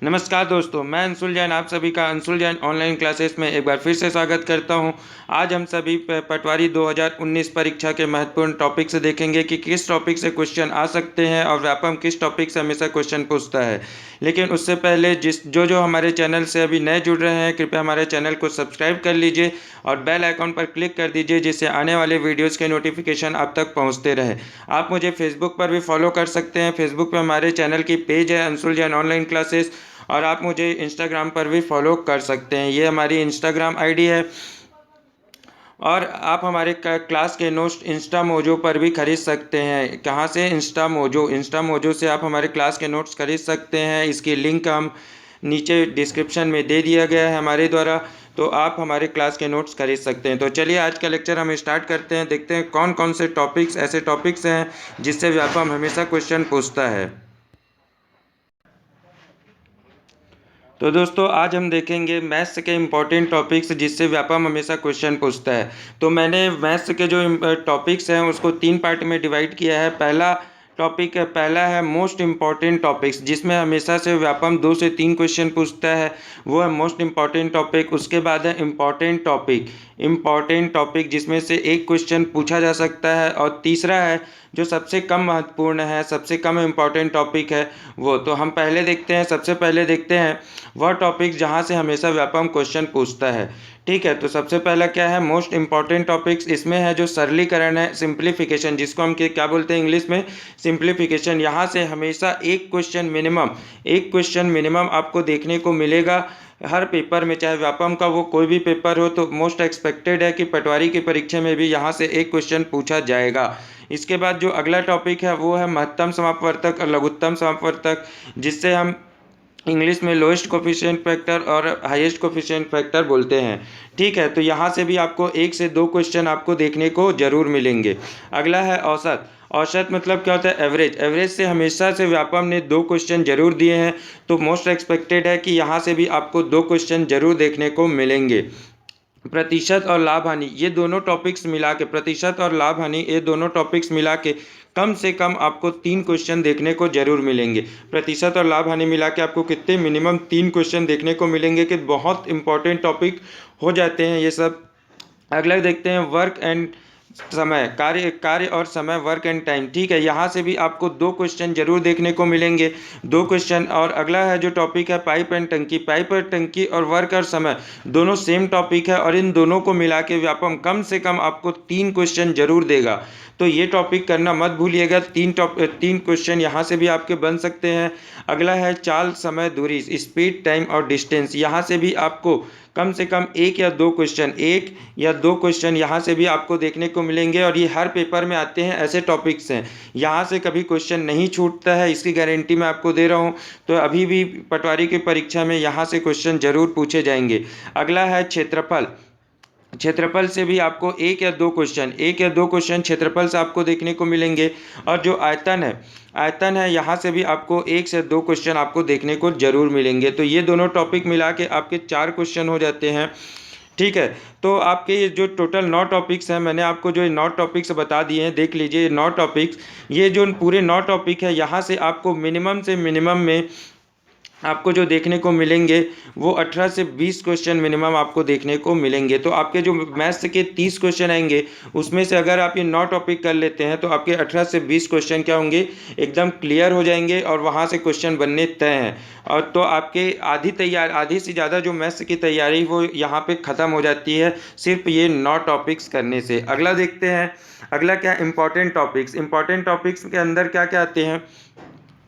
नमस्कार दोस्तों, मैं अंशुल जैन आप सभी का अंशुल जैन ऑनलाइन क्लासेस में एक बार फिर से स्वागत करता हूं। आज हम सभी पटवारी 2019 परीक्षा के महत्वपूर्ण टॉपिक से देखेंगे कि किस टॉपिक से क्वेश्चन आ सकते हैं और व्यापम किस टॉपिक से हमेशा क्वेश्चन पूछता है। लेकिन उससे पहले जो हमारे चैनल से अभी नए जुड़ रहे हैं, कृपया हमारे चैनल को सब्सक्राइब कर लीजिए और बेल आइकॉन पर क्लिक कर दीजिए, जिससे आने वाले वीडियोज़ के नोटिफिकेशन आप तक पहुँचते रहे। आप मुझे फेसबुक पर भी फॉलो कर सकते हैं। फेसबुक पर हमारे चैनल की पेज है अंशुल जैन ऑनलाइन क्लासेस, और आप मुझे इंस्टाग्राम पर भी फॉलो कर सकते हैं। ये हमारी इंस्टाग्राम आईडी है। और आप हमारे क्लास के नोट्स इंस्टा मोजो पर भी खरीद सकते हैं। कहाँ से? इंस्टा मोजो से आप हमारे क्लास के नोट्स खरीद सकते हैं। इसकी लिंक हम नीचे डिस्क्रिप्शन में दे दिया गया है हमारे द्वारा, तो आप हमारे क्लास के नोट्स खरीद सकते हैं। तो चलिए आज का लेक्चर हम स्टार्ट करते हैं। देखते हैं कौन कौन से ऐसे टॉपिक्स हैं जिससे व्यापम हमेशा क्वेश्चन पूछता है। तो दोस्तों आज हम देखेंगे मैथ्स के इम्पॉर्टेंट टॉपिक्स जिससे व्यापम हमेशा क्वेश्चन पूछता है। तो मैंने मैथ्स के जो टॉपिक्स हैं उसको 3 पार्ट में डिवाइड किया है। पहला है मोस्ट इम्पॉर्टेंट टॉपिक्स, जिसमें हमेशा से व्यापम 2 से 3 क्वेश्चन पूछता है, वो है मोस्ट इम्पॉर्टेंट टॉपिक। उसके बाद है इम्पॉर्टेंट टॉपिक जिसमें से एक क्वेश्चन पूछा जा सकता है। और तीसरा है जो सबसे कम महत्वपूर्ण है, सबसे कम इम्पॉर्टेंट टॉपिक है वो। तो हम सबसे पहले देखते हैं वह टॉपिक जहाँ से हमेशा व्यापम क्वेश्चन पूछता है। ठीक है, तो सबसे पहला क्या है? Most important topics. इसमें है जो सरलीकरण है, सिंप्लीफिकेशन, जिसको हम क्या बोलते हैं इंग्लिश में? सिंप्लीफिकेशन। यहाँ से हमेशा एक क्वेश्चन मिनिमम आपको देखने को मिलेगा हर पेपर में, चाहे व्यापम का वो कोई भी पेपर हो। तो मोस्ट एक्सपेक्टेड है कि पटवारी की परीक्षा में भी यहाँ से एक क्वेश्चन पूछा जाएगा। इसके बाद जो अगला टॉपिक है वो है महत्तम समापवर्तक और लघुत्तम समापवर्तक, जिससे हम इंग्लिश में लोएस्ट कोफिशिएंट फैक्टर और हाईएस्ट कोफिशिएंट फैक्टर बोलते हैं। ठीक है, तो यहाँ से भी आपको 1 से 2 क्वेश्चन आपको देखने को जरूर मिलेंगे। अगला है औसत। औसत मतलब क्या होता है? एवरेज से हमेशा से व्यापम ने 2 क्वेश्चन जरूर दिए हैं, तो मोस्ट एक्सपेक्टेड है कि यहाँ से भी आपको 2 क्वेश्चन जरूर देखने को मिलेंगे। प्रतिशत और लाभ हानि, ये दोनों टॉपिक्स मिला के प्रतिशत और लाभ हानि ये दोनों टॉपिक्स मिला के कम से कम आपको 3 क्वेश्चन देखने को जरूर मिलेंगे। प्रतिशत और लाभ हानि मिला के आपको कितने? मिनिमम 3 क्वेश्चन देखने को मिलेंगे, कि बहुत इंपॉर्टेंट टॉपिक हो जाते हैं ये सब। अगला देखते हैं वर्क एंड समय, कार्य और समय, वर्क एंड टाइम। ठीक है, यहाँ से भी आपको 2 क्वेश्चन जरूर देखने को मिलेंगे, 2 क्वेश्चन। और अगला है जो टॉपिक है पाइप एंड टंकी और वर्क और समय दोनों सेम टॉपिक है, और इन दोनों को मिला के व्यापम कम से कम आपको 3 क्वेश्चन जरूर देगा। तो ये टॉपिक करना मत भूलिएगा। 3 क्वेश्चन यहाँ से भी आपके बन सकते हैं। अगला है चाल, समय, दूरी, स्पीड, टाइम और डिस्टेंस। यहाँ से भी आपको कम से कम 1 या 2 क्वेश्चन यहाँ से भी आपको देखने को मिलेंगे, और ये हर पेपर में आते हैं, ऐसे टॉपिक्स हैं यहाँ से कभी क्वेश्चन नहीं छूटता है, इसकी गारंटी मैं आपको दे रहा हूँ। तो अभी भी पटवारी की परीक्षा में यहाँ से क्वेश्चन जरूर पूछे जाएंगे। अगला है क्षेत्रफल से भी आपको 1 या 2 क्वेश्चन क्षेत्रफल से आपको देखने को मिलेंगे। और जो आयतन है यहाँ से भी आपको 1 से 2 क्वेश्चन आपको देखने को जरूर मिलेंगे। तो ये दोनों टॉपिक मिला के आपके 4 क्वेश्चन हो जाते हैं। ठीक है, तो आपके ये जो टोटल 9 टॉपिक्स हैं, मैंने आपको जो 9 टॉपिक्स बता दिए हैं, देख लीजिए 9 टॉपिक्स। ये जो पूरे 9 टॉपिक है, यहाँ से आपको मिनिमम से मिनिमम में आपको जो देखने को मिलेंगे वो 18 से 20 क्वेश्चन मिनिमम आपको देखने को मिलेंगे। तो आपके जो मैथ्स के 30 क्वेश्चन आएंगे, उसमें से अगर आप ये 9 टॉपिक कर लेते हैं तो आपके 18 से 20 क्वेश्चन क्या होंगे? एकदम क्लियर हो जाएंगे, और वहाँ से क्वेश्चन बनने तय हैं। और तो आपके आधी से ज़्यादा जो मैथ्स की तैयारी वो यहाँ पे ख़त्म हो जाती है, सिर्फ ये 9 टॉपिक्स करने से। अगला देखते हैं, अगला क्या? इंपॉर्टेंट टॉपिक्स के अंदर क्या क्या आते हैं,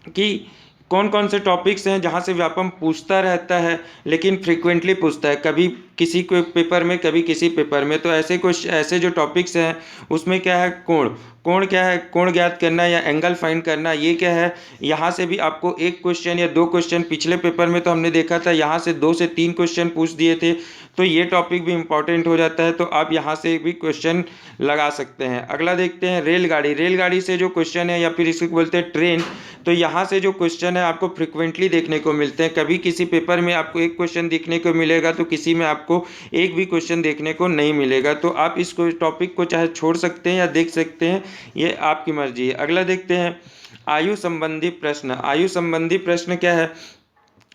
कि कौन कौन से टॉपिक्स हैं जहाँ से व्यापम पूछता रहता है, लेकिन फ्रीक्वेंटली पूछता है, कभी किसी को पेपर में, कभी किसी पेपर में। तो ऐसे जो टॉपिक्स हैं उसमें क्या है? कोण क्या है? कोण ज्ञात करना या एंगल फाइंड करना, ये क्या है? यहाँ से भी आपको 1 क्वेश्चन या 2 क्वेश्चन, पिछले पेपर में तो हमने देखा था यहाँ से 2 से 3 क्वेश्चन पूछ दिए थे, तो ये टॉपिक भी इम्पॉर्टेंट हो जाता है। तो आप यहाँ से भी क्वेश्चन लगा सकते हैं। अगला देखते हैं रेलगाड़ी से जो क्वेश्चन है, या फिर इसको बोलते हैं ट्रेन। तो यहाँ से जो क्वेश्चन है आपको फ्रिक्वेंटली देखने को मिलते हैं, कभी किसी पेपर में आपको 1 क्वेश्चन देखने को मिलेगा, तो किसी में आपको 1 भी क्वेश्चन देखने को नहीं मिलेगा। तो आप इस टॉपिक को चाहे छोड़ सकते हैं या देख सकते हैं, ये आपकी मर्जी है। अगला देखते हैं आयु संबंधी प्रश्न क्या है?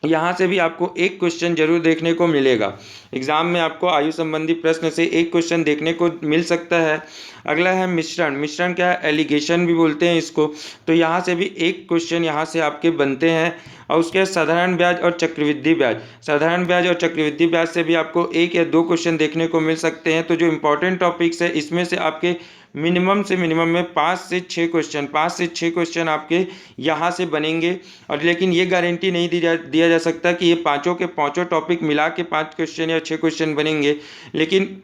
यहाँ से भी आपको एक क्वेश्चन जरूर देखने को मिलेगा। एग्जाम में आपको आयु संबंधी प्रश्न से एक क्वेश्चन देखने को मिल सकता है। अगला है मिश्रण। मिश्रण क्या है? एलिगेशन भी बोलते हैं इसको। तो यहाँ से भी एक क्वेश्चन यहाँ से आपके बनते हैं। और उसके बाद साधारण ब्याज और चक्रवृद्धि ब्याज। साधारण ब्याज और चक्रवृद्धि ब्याज से भी आपको एक या दो क्वेश्चन देखने को मिल सकते हैं। तो जो इंपॉर्टेंट टॉपिक्स है इसमें से आपके मिनिमम से मिनिमम में 5 से 6 क्वेश्चन आपके यहाँ से बनेंगे। और लेकिन ये गारंटी नहीं दिया जा सकता कि ये पाँचों के पाँचों टॉपिक मिला के 5 क्वेश्चन या 6 क्वेश्चन बनेंगे। लेकिन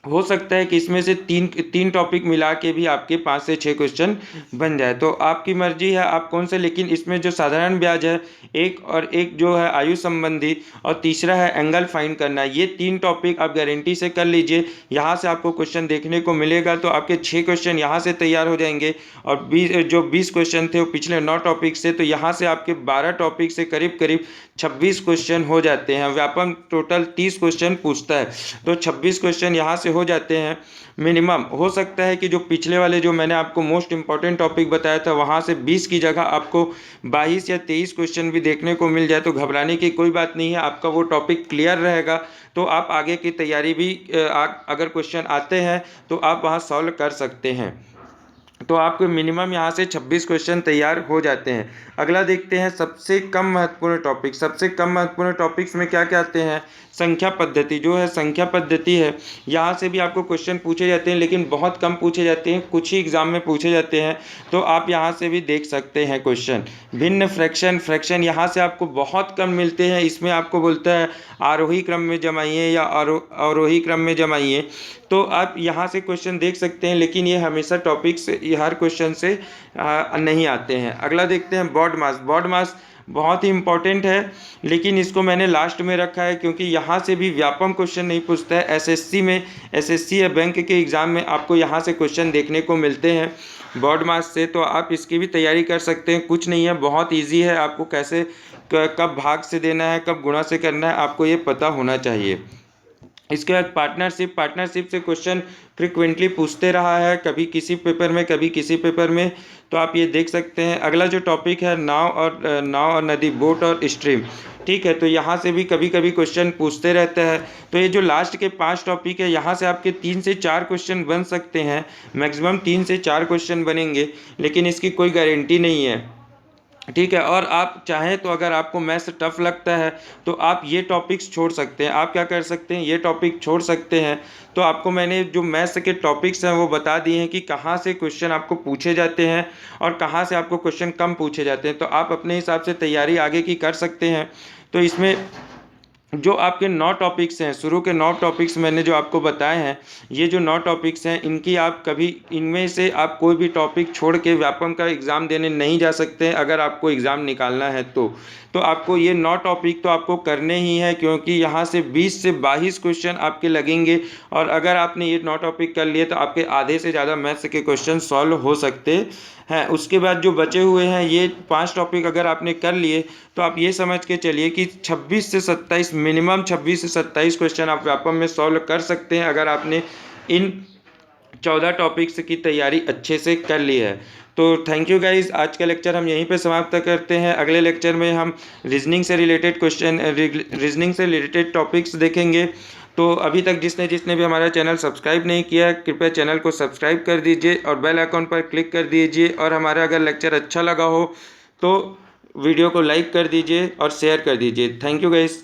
हो सकता है कि इसमें से तीन तीन टॉपिक मिला के भी आपके 5 से 6 क्वेश्चन बन जाए। तो आपकी मर्जी है आप कौन से। लेकिन इसमें जो साधारण ब्याज है एक, और एक जो है आयु संबंधी, और तीसरा है एंगल फाइंड करना, ये तीन टॉपिक आप गारंटी से कर लीजिए। यहाँ से आपको क्वेश्चन देखने को मिलेगा। तो आपके 6 क्वेश्चन यहाँ से तैयार हो जाएंगे। और 20 क्वेश्चन थे वो पिछले 9 टॉपिक से। तो यहाँ से आपके 12 टॉपिक से करीब करीब 26 क्वेश्चन हो जाते हैं। व्यापम टोटल 30 क्वेश्चन पूछता है। तो 26 क्वेश्चन यहाँ से हो जाते हैं मिनिमम। हो सकता है कि जो पिछले वाले जो मैंने आपको मोस्ट इंपॉर्टेंट टॉपिक बताया था वहाँ से 20 की जगह आपको 22 या 23 क्वेश्चन भी देखने को मिल जाए। तो घबराने की कोई बात नहीं है, आपका वो टॉपिक क्लियर रहेगा। तो आप आगे की तैयारी भी अगर क्वेश्चन आते हैं तो आप वहाँ सॉल्व कर सकते हैं। तो आपके मिनिमम यहाँ से 26 क्वेश्चन तैयार हो जाते हैं। अगला देखते हैं सबसे कम महत्वपूर्ण टॉपिक। सबसे कम महत्वपूर्ण टॉपिक्स में क्या क्या आते हैं? संख्या पद्धति। जो है संख्या पद्धति है, यहाँ से भी आपको क्वेश्चन पूछे जाते हैं लेकिन बहुत कम पूछे जाते हैं, कुछ ही एग्जाम में पूछे जाते हैं। तो आप यहाँ से भी देख सकते हैं क्वेश्चन। भिन्न फ्रैक्शन। फ्रैक्शन यहाँ से आपको बहुत कम मिलते हैं। इसमें आपको बोलता है आरोही क्रम में जमाइए या अवरोही क्रम में जमाइए। तो आप यहाँ से क्वेश्चन देख सकते हैं, लेकिन ये हमेशा टॉपिक से, ये हर क्वेश्चन से नहीं आते हैं। अगला देखते हैं बॉड मास। बॉड मास बहुत ही इंपॉर्टेंट है, लेकिन इसको मैंने लास्ट में रखा है क्योंकि यहाँ से भी व्यापम क्वेश्चन नहीं पूछता है। एसएससी में, एसएससी या बैंक के एग्ज़ाम में आपको यहाँ से क्वेश्चन देखने को मिलते हैं बॉड मास से। तो आप इसकी भी तैयारी कर सकते हैं। कुछ नहीं है, बहुत ईजी है। आपको कैसे कब भाग से देना है, कब गुणा से करना है, आपको ये पता होना चाहिए। इसके बाद पार्टनरशिप। पार्टनरशिप से क्वेश्चन फ्रिक्वेंटली पूछते रहा है, कभी किसी पेपर में कभी किसी पेपर में। तो आप ये देख सकते हैं। अगला जो टॉपिक है नाव और नदी, बोट और स्ट्रीम। ठीक है, तो यहाँ से भी कभी कभी क्वेश्चन पूछते रहते हैं। तो ये जो लास्ट के 5 टॉपिक है यहाँ से आपके 3 से 4 क्वेश्चन बन सकते हैं। मैक्सिमम 3 से 4 क्वेश्चन बनेंगे, लेकिन इसकी कोई गारंटी नहीं है। ठीक है, और आप चाहें तो अगर आपको मैथ्स टफ लगता है तो आप ये टॉपिक्स छोड़ सकते हैं। आप क्या कर सकते हैं, ये टॉपिक छोड़ सकते हैं। तो आपको मैंने जो मैथ्स के टॉपिक्स हैं वो बता दिए हैं कि कहाँ से क्वेश्चन आपको पूछे जाते हैं और कहाँ से आपको क्वेश्चन कम पूछे जाते हैं। तो आप अपने हिसाब से तैयारी आगे की कर सकते हैं। तो इसमें जो आपके 9 टॉपिक्स हैं, शुरू के 9 टॉपिक्स मैंने जो आपको बताए हैं, ये जो 9 टॉपिक्स हैं इनकी आप कभी, इनमें से आप कोई भी टॉपिक छोड़ के व्यापम का एग्ज़ाम देने नहीं जा सकते हैं। अगर आपको एग्ज़ाम निकालना है तो आपको ये 9 टॉपिक तो आपको करने ही है, क्योंकि यहाँ से 20 से 22 क्वेश्चन आपके लगेंगे। और अगर आपने ये 9 टॉपिक कर लिए तो आपके आधे से ज़्यादा मैथ्स के क्वेश्चन सॉल्व हो सकते हैं। उसके बाद जो बचे हुए हैं ये 5 टॉपिक अगर आपने कर लिए तो आप ये समझ के चलिए कि 26 से 27, मिनिमम 26 से 27 क्वेश्चन आप व्यापम में सॉल्व कर सकते हैं अगर आपने इन 14 टॉपिक्स की तैयारी अच्छे से कर ली है। तो थैंक यू गाइस, आज का लेक्चर हम यहीं पे समाप्त करते हैं। अगले लेक्चर में हम रीजनिंग से रिलेटेड क्वेश्चन, रीजनिंग से रिलेटेड टॉपिक्स देखेंगे। तो अभी तक जिसने भी हमारा चैनल सब्सक्राइब नहीं किया, कृपया चैनल को सब्सक्राइब कर दीजिए और बेल आइकॉन पर क्लिक कर दीजिए। और हमारा अगर लेक्चर अच्छा लगा हो तो वीडियो को लाइक कर दीजिए और शेयर कर दीजिए। Thank you guys.